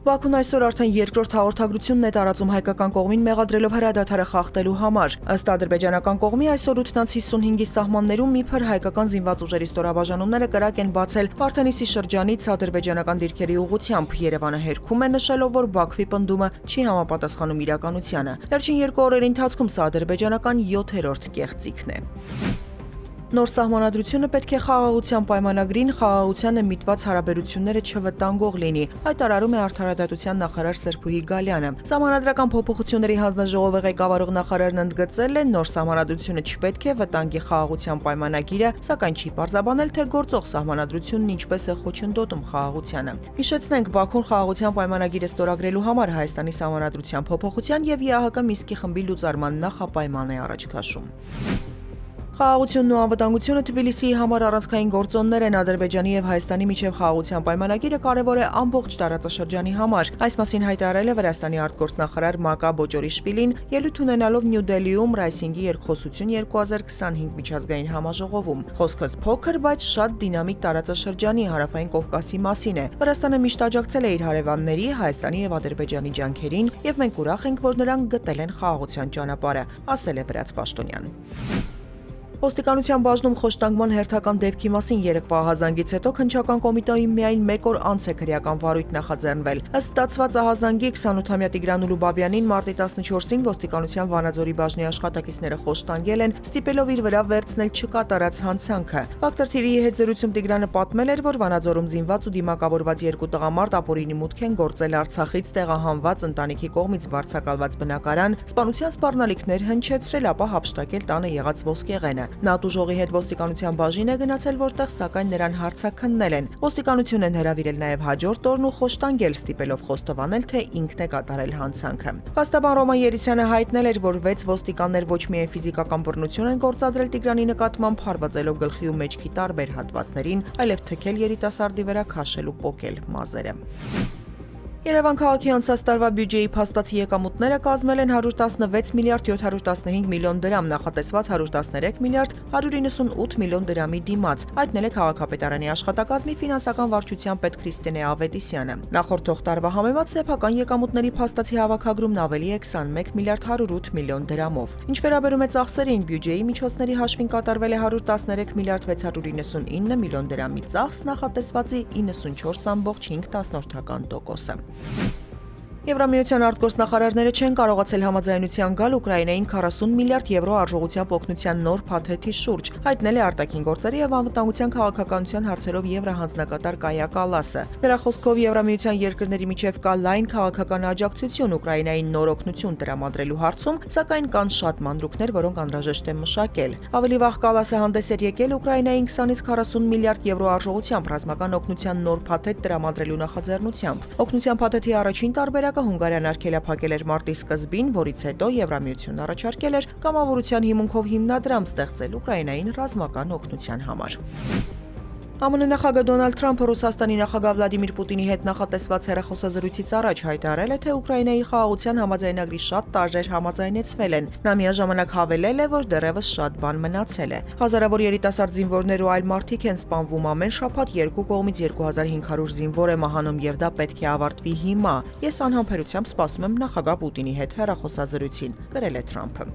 Բաքուն այսօր արդեն երկրորդ հաղորդագրությունն է տարածում հայկական կողմին մեղադրելով հրադադարը խախտելու համար։ Ըստ ադրբեջանական կողմի այսօր 8:55-ի սահմաններում իբր հայկական զինված ուժերի ստորաբաժանումները կրակ են բացել Վարդենիսի շրջանից ադրբեջանական դիրքերի ուղղությամբ։ Երևանը հերքում է նշելով, որ Բաքվի պնդումը չի համապատասխանում իրականությանը։ Վերջին 2 օրերի ընթացքում սա ադրբեջանական 7-րդ կեղծիքն է։ Նոր սահմանադրությունը պետք է խաղաղության պայմանագրին խաղաղությանը միտված հարաբերությունները չվտանգող լինի, հայտարարում է Արդարադատության նախարար Սերբուհի Գալյանը։ Սահմանադրական փոփոխությունների հանձնաժողովի ղեկավարող նախարարն ընդգծել է, նոր սահմանադրությունը չպետք է վտանգի խաղաղության պայմանագիրը, սակայն չի պարզաբանել, թե գործող սահմանադրությունն ինչպես է խոչընդոտում խաղաղությանը։ Հիշեցնենք, Բաքուն խաղաղության պայմանագիրը ստորագրելու համար Հայաստանի սահմանադրության փոփոխության եւ ԵԱՀԿ Մինսկի խմբի լուծարման նախապայման է առաջ քաշում։ Խաղաղությունն ու անվտանգությունը Թբիլիսիի համար առանցքային գործոններ են Ադրբեջանի եւ Հայաստանի միջև խաղաղության պայմանագիրը կարևոր է ամբողջ տարածաշրջանի համար։ Այս մասին հայտարարել է Վրաստանի արտգործնախարար Մակա Բոջորիշվիլին, ելույթ ունենալով Նյու Դելիում Ռայսինգի երկխոսություն 2025 միջազգային համաժողովում։ Խոսքս փոքր, բայց շատ դինամիկ տարածաշրջանի հարավային Կովկասի մասին է։ Վրաստանը միշտ աջակցել է իր հարևանների Հայաստանի եւ Ադրբեջանի ջանքերին, եւ մենք ուրախ ենք, որ նրանք գտել են խաղաղության ճանապարհը, ասել է վրաց պաշտոնյան։ Ոստիկանության բաժնում խոշտանգման հերթական դեպքի մասին երեկվա ահազանգից հետո քննչական կոմիտեի միայն 1 օր անց է քրեական վարույթ նախաձեռնվել։ Ըստ ստացված ահազանգի 28-ամյա Տիգրան Ուլուբաբյանին մարտի 14-ին ոստիկանության Վանաձորի բաժնի աշխատակիցները խոշտանգել են, ստիպելով իր վրա վերցնել չկատարած հանցանքը։ Factor TV-ի հետ զրույցում Տիգրանը պատմել էր, որ Վանաձորում զինված ու դիմակավորված 2 տղամարդ ապօրինի մուտք են գործել Արցախից տեղահանված ընտանիքի կողմից վարձակալված բնակարան, սպանության սպառնալիքներ հնչեցրել, ապա հափշտակել տանը եղած ոսկեղենը։ Նա տուժողի հետ ոստիկանության բաժին է գնացել, որտեղ սակայն նրան հարցաքննել են։ Ոստիկանությունն հրավիրել նաև հաջորդ օրն ու խոշտանգել, ստիպելով խոստովանել, թե ինքն է կատարել հանցանքը։ Փաստաբան Ռոման Երիցյանը հայտնել էր, որ 6 ոստիկաններ ոչ միայն ֆիզիկական բռնություն են գործադրել Տիգրանի նկատմամբ, հարվածելով գլխի ու մեջքի տարբեր հատվածներին, այլև թքել երիտասարդի վրա քաշել ու պոկել մազերը։ Երևան քաղաքի անցած տարվա բյուջեի փաստացի եկամուտները կազմել են 116 միլիարդ 715 միլիոն դրամ, նախատեսված 113 միլիարդ 198 միլիոն դրամի դիմաց, հայտնել է քաղաքապետարանի աշխատակազմի ֆինանսական վարչության պետ Քրիստինե Ավետիսյանը։ Նախորդ թող տարվա համեմատ սեփական եկամուտների փաստացի հավաքագրումն ավելի է 21 միլիարդ 108 միլիոն դրամով։ Ինչ վերաբերում է ծախսերին, բյուջեի միջոցների հաշվին կատարվել է 113 միլիարդ 699 միլիոն դրամի ծախս, նախատեսվածի 94.5%։ Եվրամիության արտգործնախարարները չեն կարողացել համաձայնության գալ Ուկրաինային 40 միլիարդ եվրո արժողությամբ օգնության նոր փաթեթի շուրջ, հայտնել է արտաքին գործերի եւ անվտանգության քաղաքականության հարցերով եվրահանձնակատար Կայա Կալասը։ Նրա խոսքով Եվրամիության երկրների միջև կա լայն քաղաքական աջակցություն Ուկրաինային նոր օգնություն տրամադրելու հարցում, սակայն կան շատ մանրուքներ, որոնք անհրաժեշտ է մշակել։ Ավելի վաղ Կալասը հանդես էր եկել Ուկրաինային 20-ից 40 միլիարդ եվրո արժողությամբ ռազմական օգնության նոր փաթեթ տրամադրելու նախաձեռնությամբ։ Օգնության փաթեթի առաջին տարբերակը Հունգարիան արգելափակել էր մարտի սկզբին, որից հետո Եվրամիությունն առաջարկել էր կամավորության հիմունքով հիմնադրամ ստեղծել Ուկրաինային ռազմական օգնության համար։ ԱՄՆ նախագահ Դոնալդ Թրամփը Ռուսաստանի նախագահ Վլադիմիր Պուտինի հետ նախատեսված հեռախոսազրույցից առաջ հայտարարել է, թե Ուկրաինայի խաղաղության համաձայնագրի շատ տարրեր համաձայնեցվել են։ Նա միաժամանակ հավելել է, որ դեռևս շատ բան մնացել է։ Հազարավոր երիտասարդ զինվորներ ու այլ մարդիկ են սպանվում ամեն շաբաթ, երկու կողմից 2500 զինվոր է մահանում եւ դա պետք է ավարտվի հիմա։ Ես անհամբերությամբ սպասում եմ նախագահ Պուտինի հետ հեռախոսազրույցին, գրել է Թրամփը։